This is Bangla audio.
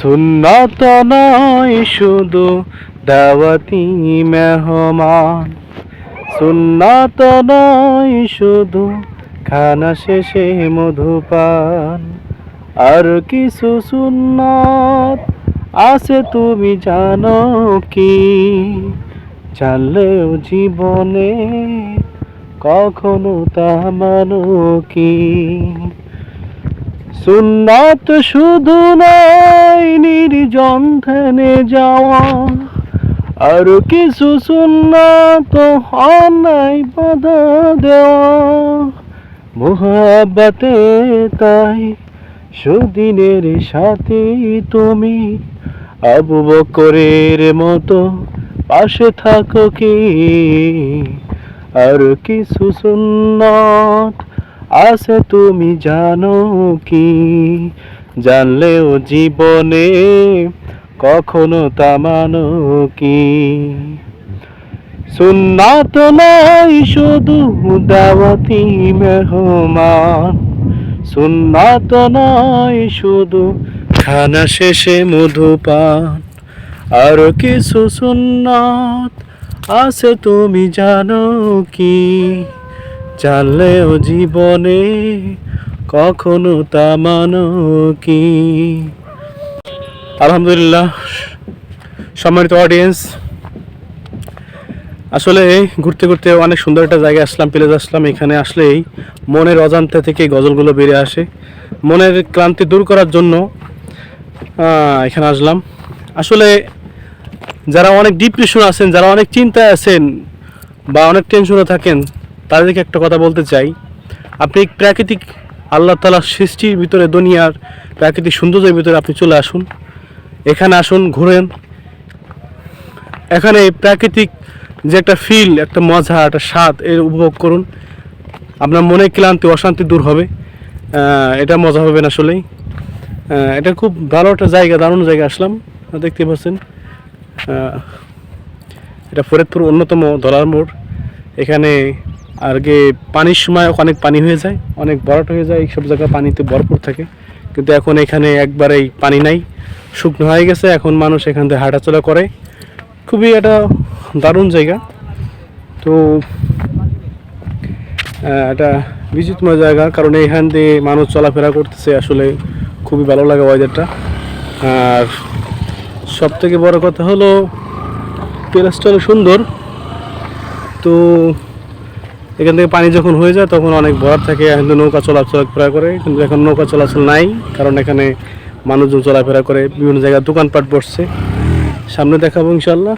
সুন্নত নয় শুধু দাওয়াতি মেহমান, সুন্নত নয় শুধু খানা শেষে মধুপান, আর কিছু সুন্নত আছে তুমি জানো কি? জানলেও জীবনে কখনো তা মানো কি? সুন্নাত শুধু নয় নির্জন ধ্যানে যাওয়া, আর কিছু সুন্নাত অন্যায় বাধা দেওয়া। মুহাব্বতে তাই সুদিনের সাথী তুমি, আবু বকরের মতো পাশে থাকো কি? আর কিছু সুন্নাত আছে তুমি জানো কি? জানলেও জীবনে কখনো তা মানো কি? সুন্নাত নয় শুধু দাওয়াতি মেহমান, সুন্নাত নয় শুধু খানা শেষে মধুপান, আর কিছু সুন্নাত আছে তুমি জানো কি? জানলেও জীবনে কখনো তা মানো কি? আলহামদুলিল্লাহ, সম্মানিত অডিয়েন্স, আসলে ঘুরতে ঘুরতে অনেক সুন্দর একটা জায়গায় আসলাম, প্লেস আসলাম। এখানে আসলেই মনের অজান্তে থেকে গজলগুলো বেরিয়ে আসে। মনের ক্লান্তি দূর করার জন্য এখানে আসলাম। আসলে যারা অনেক ডিপ্রেশন আছেন, যারা অনেক চিন্তায় আছেন বা অনেক টেনশনে থাকেন, তাদেরকে একটা কথা বলতে চাই। আপনি প্রাকৃতিক আল্লাহ তাআলার সৃষ্টির ভিতরে, দুনিয়ার প্রাকৃতিক সৌন্দর্যের ভিতরে আপনি চলে আসুন। এখানে আসুন, ঘুরেন। এখানে প্রাকৃতিক যে একটা ফিল, একটা মজা, একটা স্বাদ এর উপভোগ করুন। আপনার মনে ক্লান্তি, অশান্তি দূর হবে। এটা মজা পাবেন আসলেই। এটা খুব ভালো একটা জায়গা, দারুণ জায়গা আসলাম। দেখতে পাচ্ছেন, এটা ফরিদপুর অন্যতম ধলার মোড়। এখানে আগে পানির সময় অনেক পানি হয়ে যায়, অনেক ভরাট হয়ে যায়, এইসব জায়গা পানিতে ভরপুর থাকে। কিন্তু এখন এখানে একবারেই পানি নাই, শুকনো হয়ে গেছে। এখন মানুষ এখান থেকে হাঁটাচলা করে। খুবই একটা দারুণ জায়গা। তো এটা বিচিত্রময় জায়গা, কারণ এখান দিয়ে মানুষ চলাফেরা করতেছে। আসলে খুবই ভালো লাগে ওয়েদারটা। আর সব থেকে বড় কথা হলো প্লেসটা সুন্দর। তো এখান থেকে পানি যখন হয়ে যায় তখন অনেক ভরাট থাকে, এখন নৌকা চলাফেরা করে। কিন্তু এখন নৌকা চলাচল নাই, কারণ এখানে মানুষজন চলাফেরা করে। বিভিন্ন জায়গায় দোকানপাট বসছে, সামনে দেখাবো ইনশাল্লাহ।